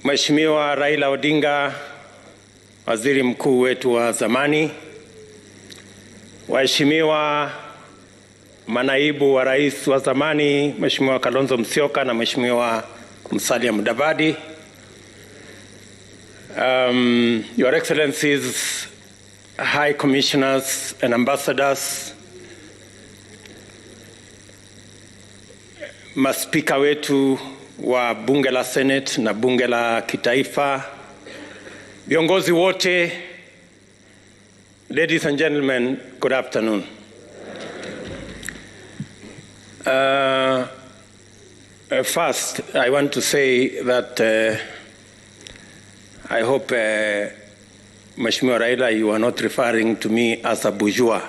Mheshimiwa Raila Odinga, waziri mkuu wetu wa zamani, waheshimiwa manaibu wa rais wa zamani, Mheshimiwa Kalonzo Musyoka na Mheshimiwa Musalia Mudavadi, Your Excellencies, High Commissioners and Ambassadors, maspika wetu wa bunge la Senate na bunge la kitaifa, viongozi wote, ladies and gentlemen, good afternoon. First, I want to say that I hope, Mheshimiwa Raila, you are not referring to me as a bourgeois.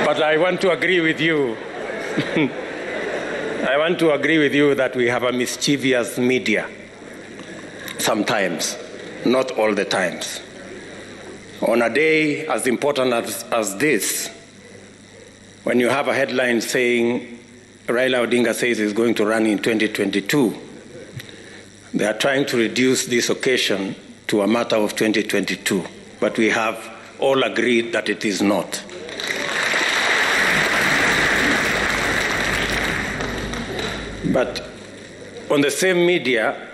But I want to agree with you. I want to agree with you that we have a mischievous media sometimes, not all the times. On a day as important as this, when you have a headline saying Raila Odinga says he's going to run in 2022, they are trying to reduce this occasion to a matter of 2022, but we have all agreed that it is not. But on the same media,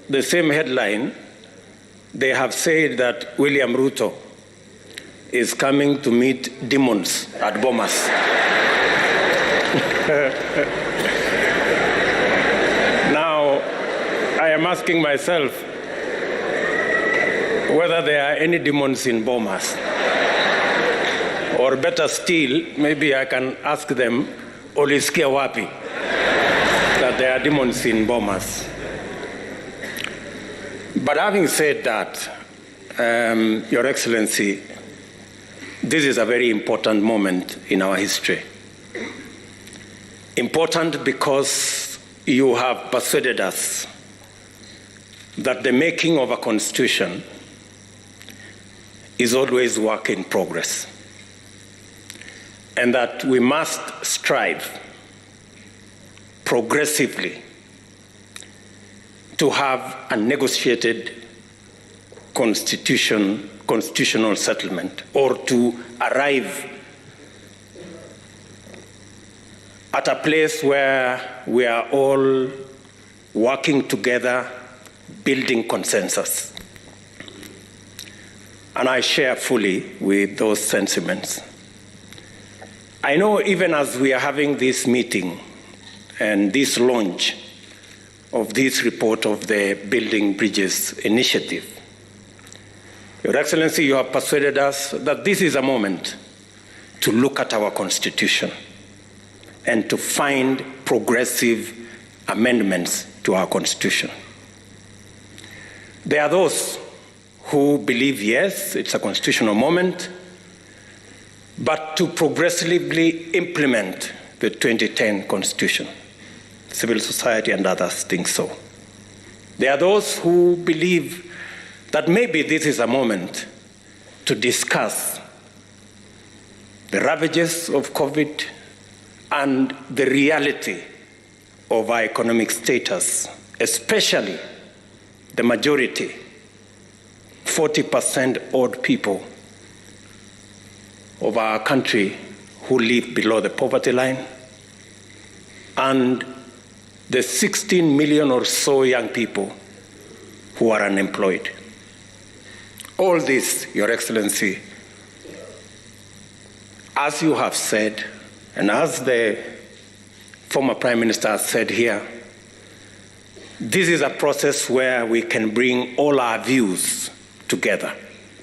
the same headline, they have said that William Ruto is coming to meet demons at Bomas. Now, I am asking myself whether there are any demons in Bomas. Or better still, maybe I can ask them, Olisikia wapi, that there are demons in Bomas. But having said that, Your Excellency, this is a very important moment in our history. Important because you have persuaded us that the making of a constitution is always work in progress, and that we must strive progressively to have a negotiated constitutional settlement, or to arrive at a place where we are all working together, building consensus. And I share fully with those sentiments. I know even as we are having this meeting and this launch of this report of the Building Bridges initiative, Your Excellency, you have persuaded us that this is a moment to look at our Constitution and to find progressive amendments to our Constitution. There are those who believe, yes, it's a constitutional moment, but to progressively implement the 2010 Constitution. Civil society and others think so. There are those who believe that maybe this is a moment to discuss the ravages of COVID and the reality of our economic status, especially the majority, 40% odd people of our country who live below the poverty line, and the 16 million or so young people who are unemployed. All this, Your Excellency, as you have said, and as the former Prime Minister has said here, this is a process where we can bring all our views together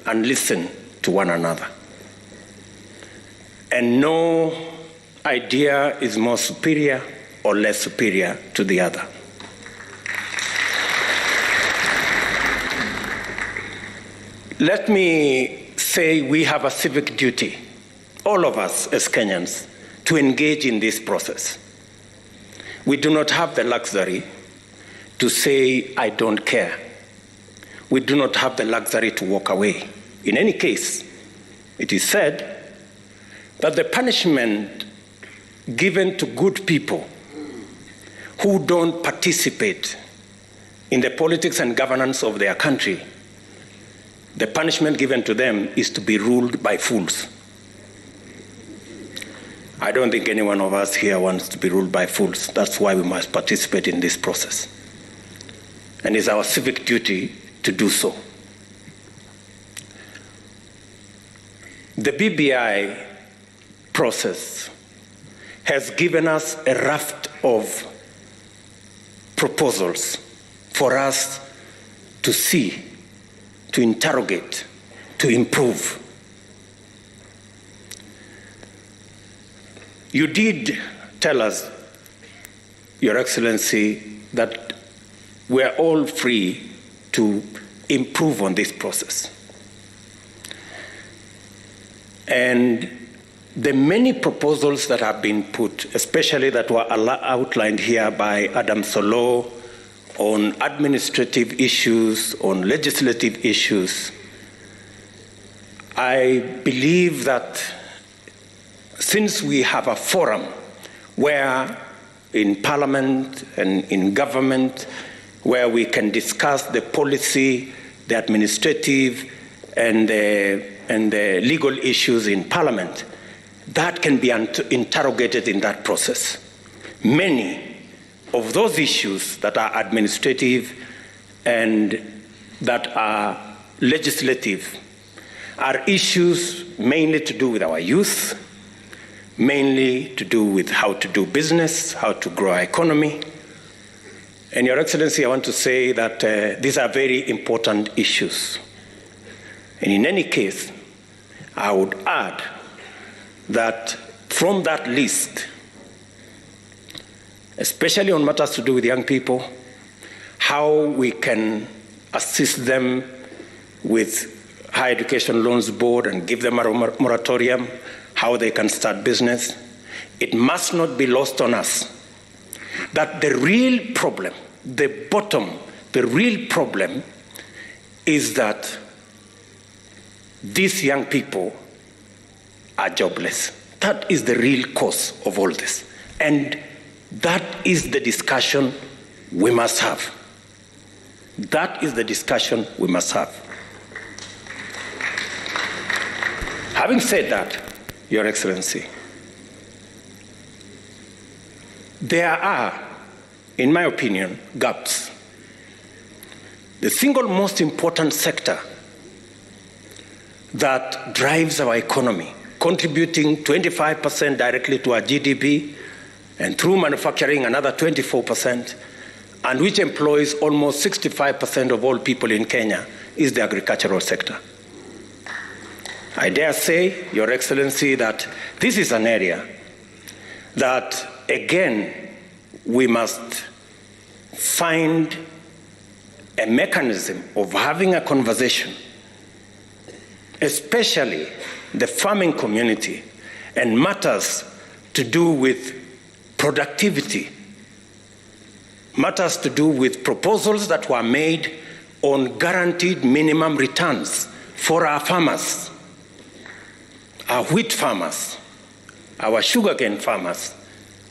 and listen to one another. And no idea is more superior or less superior to the other. Let me say we have a civic duty, all of us as Kenyans, to engage in this process. We do not have the luxury to say, I don't care. We do not have the luxury to walk away. In any case, it is said that the punishment given to good people who don't participate in the politics and governance of their country, the punishment given to them is to be ruled by fools. I don't think any one of us here wants to be ruled by fools. That's why we must participate in this process. And it's our civic duty to do so. The BBI process has given us a raft of proposals for us to see, to interrogate, to improve. You did tell us, Your Excellency, that we are all free to improve on this process. And the many proposals that have been put, especially that were outlined here by Adam Solo on administrative issues, on legislative issues, I believe that since we have a forum where in Parliament and in government, where we can discuss the policy, the administrative, and the legal issues in Parliament, that can be interrogated in that process. Many of those issues that are administrative and that are legislative are issues mainly to do with our youth, mainly to do with how to do business, how to grow our economy. And Your Excellency, I want to say that these are very important issues. And in any case, I would add that from that list, especially on matters to do with young people, how we can assist them with Higher Education Loans Board and give them a moratorium, how they can start business, it must not be lost on us that the real problem, the real problem is that these young people are jobless. That is the real cause of all this. And that is the discussion we must have. That is the discussion we must have. Having said that, Your Excellency, there are, in my opinion, gaps. The single most important sector that drives our economy, contributing 25% directly to our GDP, and through manufacturing another 24%, and which employs almost 65% of all people in Kenya, is the agricultural sector. I dare say, Your Excellency, that this is an area that, again, we must find a mechanism of having a conversation, especially the farming community, and matters to do with productivity, matters to do with proposals that were made on guaranteed minimum returns for our farmers, our wheat farmers, our sugarcane farmers,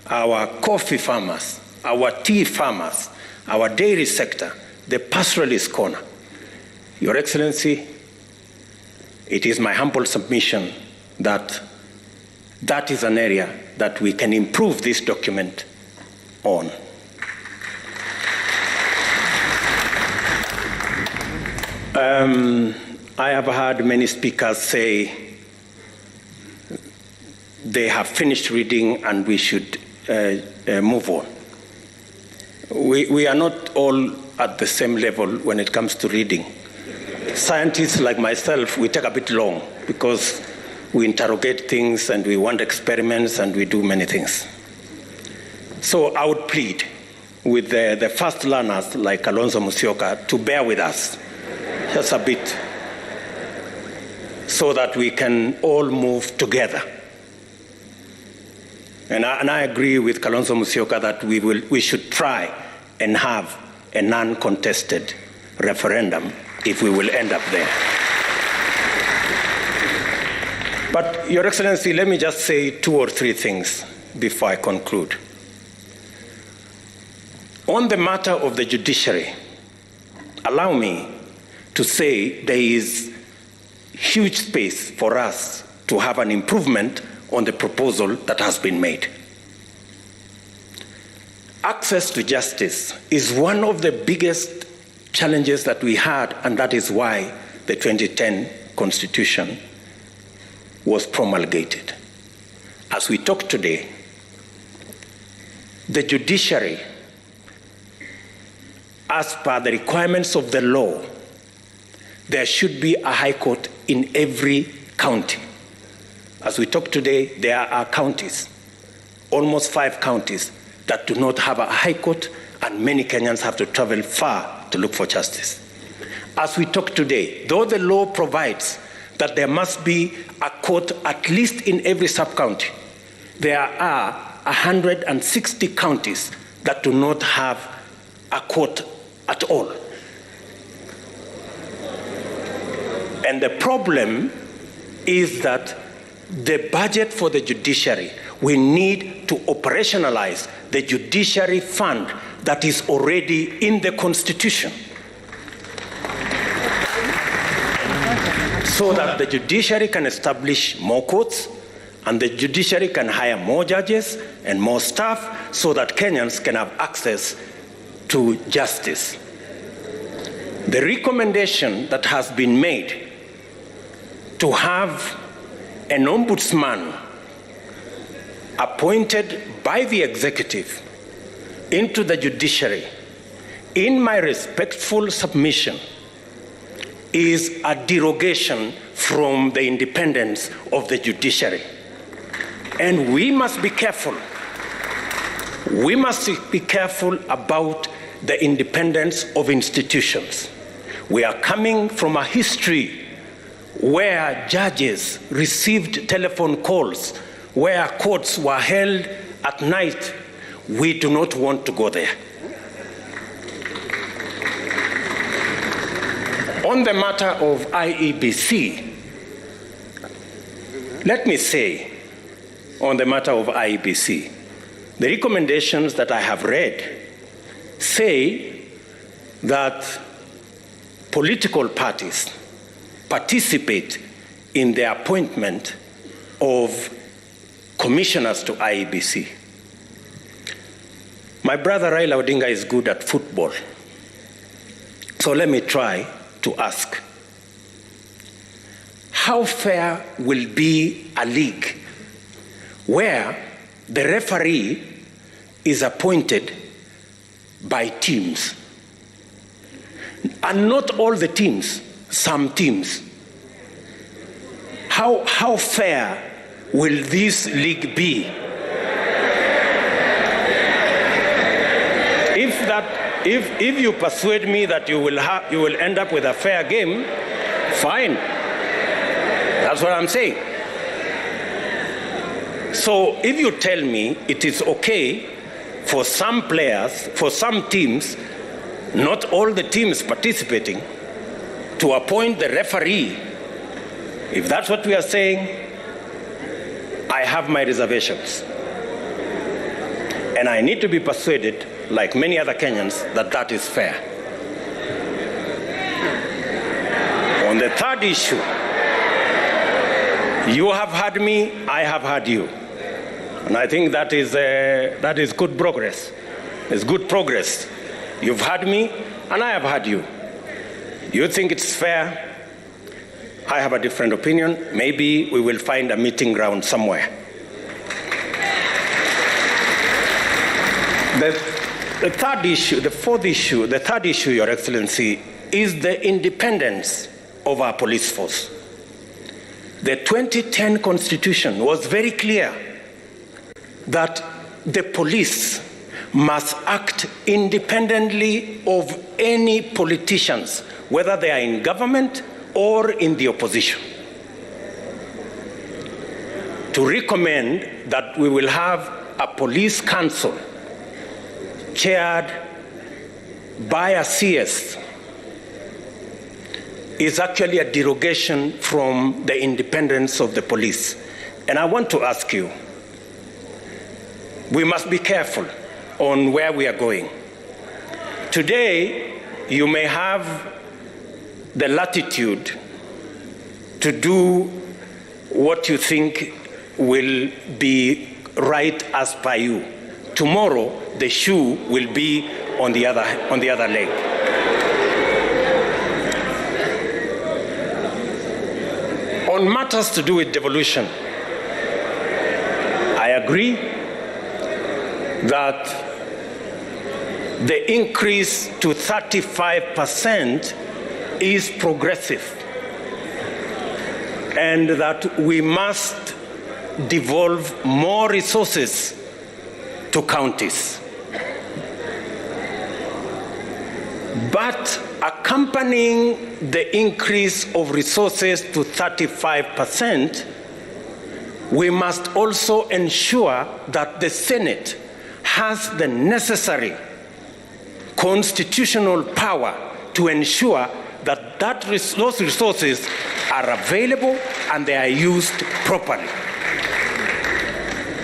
our coffee farmers, our tea farmers, our dairy sector, the pastoralist corner. Your Excellency, it is my humble submission that that is an area that we can improve this document on. I have heard many speakers say they have finished reading and we should move on. We are not all at the same level when it comes to reading. Scientists like myself, we take a bit long because we interrogate things and we want experiments and we do many things. So I would plead with the fast learners like Kalonzo Musyoka to bear with us just a bit so that we can all move together. And I agree with Kalonzo Musyoka that we should try and have a non-contested referendum if we will end up there. But, Your Excellency, let me just say 2 or 3 things before I conclude. On the matter of the judiciary, allow me to say there is huge space for us to have an improvement on the proposal that has been made. Access to justice is one of the biggest challenges that we had, and that is why the 2010 Constitution was promulgated. As we talk today, the judiciary, as per the requirements of the law, there should be a high court in every county. As we talk today, there are counties, almost 5 counties, that do not have a high court, and many Kenyans have to travel far to look for justice. As we talk today, though the law provides that there must be a court at least in every sub-county, there are 160 counties that do not have a court at all. And the problem is that the budget for the judiciary, we need to operationalize the judiciary fund that is already in the Constitution, so that the judiciary can establish more courts and the judiciary can hire more judges and more staff so that Kenyans can have access to justice. The recommendation that has been made to have an ombudsman appointed by the executive into the judiciary, in my respectful submission, is a derogation from the independence of the judiciary. And we must be careful. We must be careful about the independence of institutions. We are coming from a history where judges received telephone calls, where courts were held at night. We do not want to go there. On the matter of IEBC, let me say, on the matter of IEBC, the recommendations that I have read say that political parties participate in the appointment of commissioners to IEBC. My brother Raila Odinga is good at football. So let me try to ask, how fair will be a league where the referee is appointed by teams? And not all the teams, some teams. How fair will this league be? If you persuade me that you will end up with a fair game, fine. That's what I'm saying. So if you tell me it is okay for some players, for some teams, not all the teams participating, to appoint the referee, if that's what we are saying, I have my reservations. And I need to be persuaded, like many other Kenyans, that that is fair. On the third issue, you have heard me, I have heard you. And I think that is good progress. It's good progress. You've heard me, and I have heard you. You think it's fair? I have a different opinion. Maybe we will find a meeting ground somewhere. The third issue, the fourth issue, the third issue, Your Excellency, is the independence of our police force. The 2010 Constitution was very clear that the police must act independently of any politicians, whether they are in government or in the opposition. To recommend that we will have a police council chaired by a CS is actually a derogation from the independence of the police. And I want to ask you, we must be careful on where we are going. Today, you may have the latitude to do what you think will be right as per you. Tomorrow, the shoe will be on the other leg. On matters to do with devolution, I agree that the increase to 35% is progressive, and that we must devolve more resources to counties. But accompanying the increase of resources to 35%, we must also ensure that the Senate has the necessary constitutional power to ensure that those resources are available and they are used properly.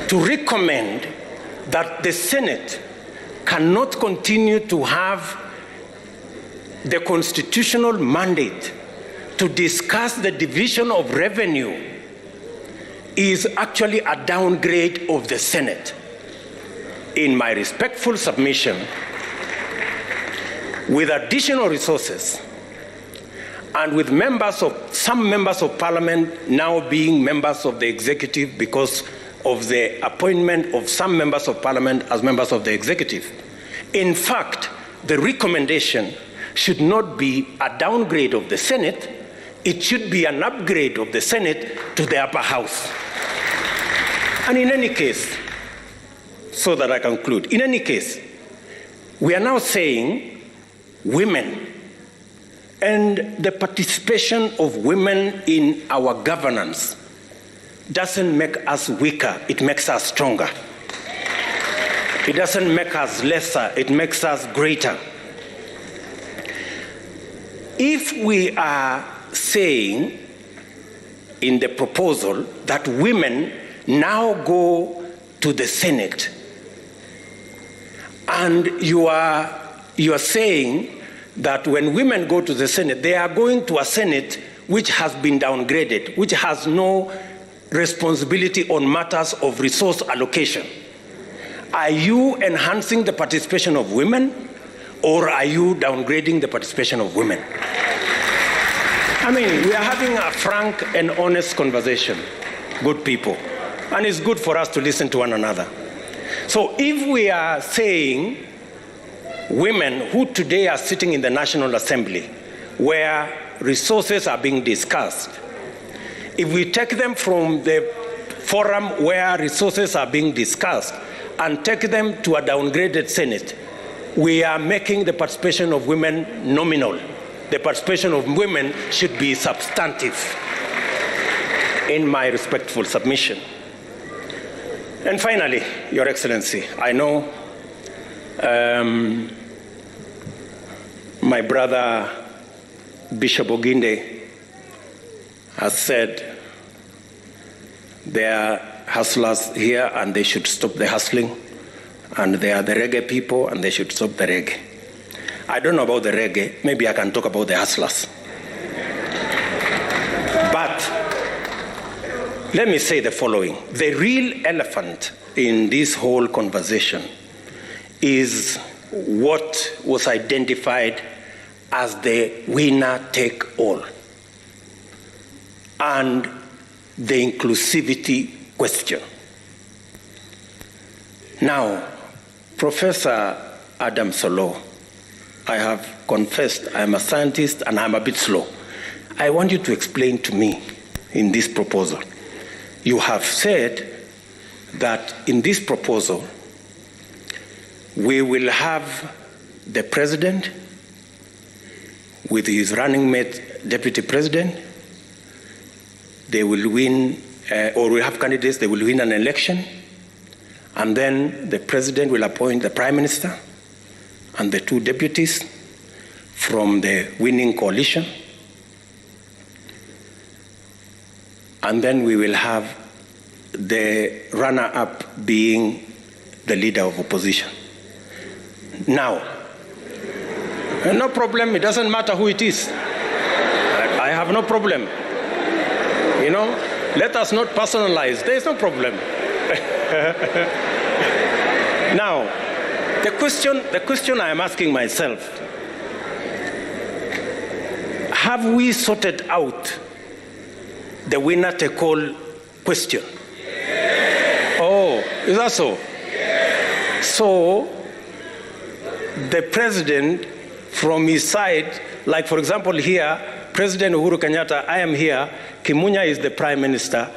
To recommend that the Senate cannot continue to have the constitutional mandate to discuss the division of revenue is actually a downgrade of the Senate. In my respectful submission, with additional resources and with some members of parliament now being members of the executive because of the appointment of some members of parliament as members of the executive, in fact, the recommendation should not be a downgrade of the Senate, it should be an upgrade of the Senate to the upper house. And in any case, so that I conclude, in any case, we are now saying women and the participation of women in our governance doesn't make us weaker, it makes us stronger. It doesn't make us lesser, it makes us greater. If we are saying in the proposal that women now go to the Senate, and you are saying that when women go to the Senate, they are going to a Senate which has been downgraded, which has no responsibility on matters of resource allocation. Are you enhancing the participation of women, or are you downgrading the participation of women? I mean, we are having a frank and honest conversation, good people, and it's good for us to listen to one another. So if we are saying women who today are sitting in the National Assembly, where resources are being discussed, if we take them from the forum where resources are being discussed and take them to a downgraded Senate, we are making the participation of women nominal. The participation of women should be substantive, in my respectful submission. And finally, Your Excellency, I know my brother Bishop Oginde has said there are hustlers here and they should stop the hustling, and there are the reggae people and they should stop the reggae. I don't know about the reggae, maybe I can talk about the hustlers. But let me say the following. The real elephant in this whole conversation is what was identified as the winner-take-all and the inclusivity question. Now, Professor Adam Solo, I have confessed I'm a scientist and I'm a bit slow. I want you to explain to me in this proposal. You have said that in this proposal, we will have the president with his running mate, deputy president. They will win, or we have candidates, they will win an election, and then the president will appoint the prime minister and the two deputies from the winning coalition, and then we will have the runner-up being the leader of opposition. Now, no problem, it doesn't matter who it is. I have no problem. You know, let us not personalize, there is no problem. Now, the question I am asking myself, have we sorted out the winner take all question? Oh, is that so? So, the president from his side, like for example here, President Uhuru Kenyatta, I am here, Kimunya is the Prime Minister,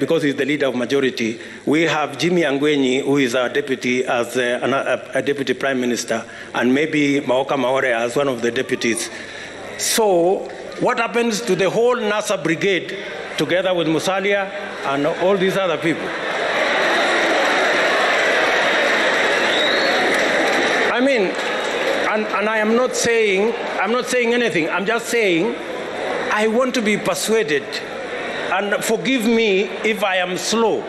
because he's the leader of majority. We have Jimmy Angwenyi, who is our deputy, as a deputy Prime Minister, and maybe Maoka Maore as one of the deputies. So, what happens to the whole NASA brigade, together with Musalia and all these other people? I mean, and I am not saying anything. I'm just saying I want to be persuaded. And forgive me if I am slow.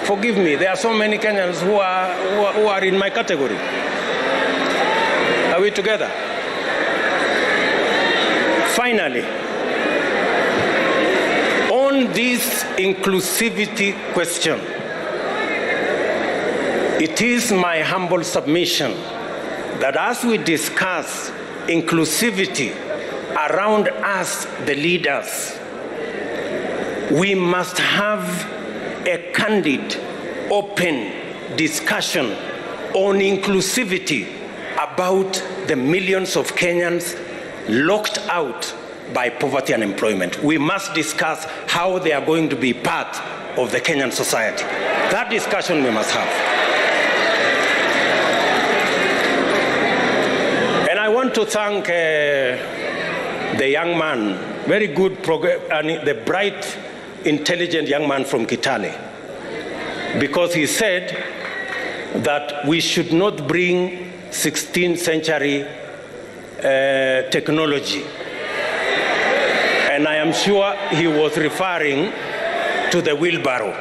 Forgive me. There are so many Kenyans who are in my category. Are we together? Finally, on this inclusivity question, it is my humble submission that as we discuss inclusivity around us, the leaders, we must have a candid, open discussion on inclusivity about the millions of Kenyans locked out by poverty and unemployment. We must discuss how they are going to be part of the Kenyan society. That discussion we must have. And I want to thank the young man, very good, and the bright, intelligent young man from Kitale, because he said that we should not bring 16th century technology. And I am sure he was referring to the wheelbarrow.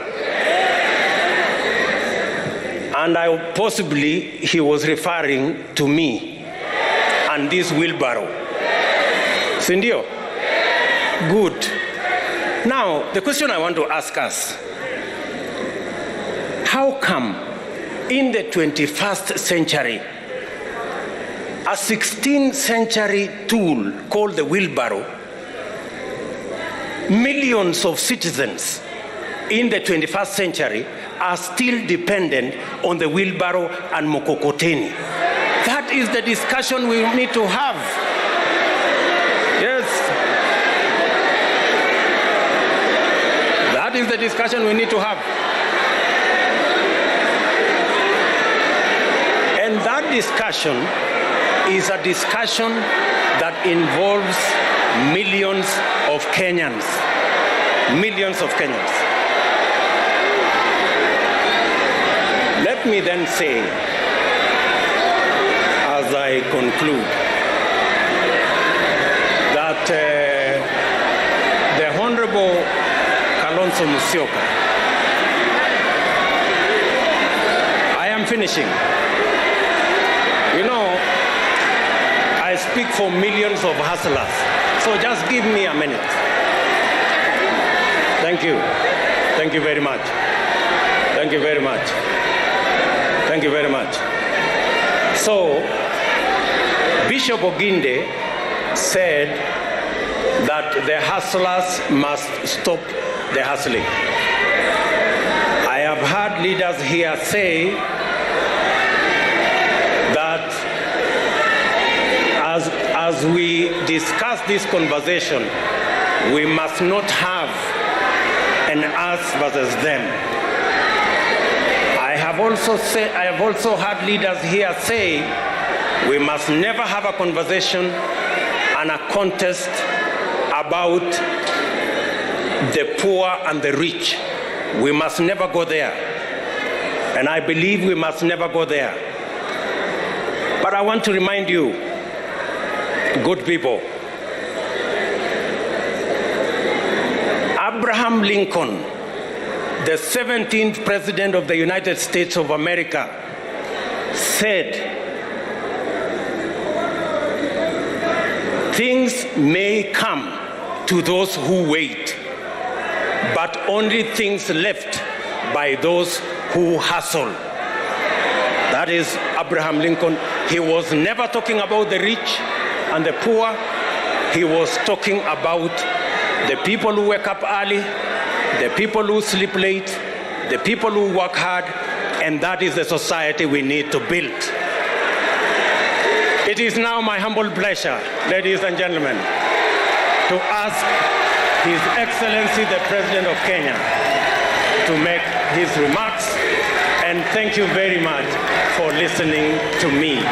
And possibly he was referring to me and this wheelbarrow. Sindio? Good. Now, the question I want to ask us, how come in the 21st century, a 16th century tool called the wheelbarrow, millions of citizens in the 21st century are still dependent on the wheelbarrow and mokokoteni? That is the discussion we need to have. Yes. That is the discussion we need to have. And that discussion is a discussion that involves millions of Kenyans. Millions of Kenyans. Let me then say, as I conclude, that the Honorable Kalonzo Musyoka, I am finishing. You know, I speak for millions of hustlers, so just give me a minute. Thank you. Thank you very much. Thank you very much. Thank you very much. So, Bishop Oginde said that the hustlers must stop the hustling. I have heard leaders here say that as we discuss this conversation, we must not have an us versus them. I have also heard leaders here say we must never have a conversation and a contest about the poor and the rich. We must never go there. And I believe we must never go there. But I want to remind you, good people, Abraham Lincoln, the 17th President of the United States of America, said, "Things may come to those who wait, but only things left by those who hustle." That is Abraham Lincoln. He was never talking about the rich and the poor. He was talking about the people who wake up early, the people who sleep late, the people who work hard, and that is the society we need to build. It is now my humble pleasure, ladies and gentlemen, to ask His Excellency the President of Kenya to make his remarks, and thank you very much for listening to me.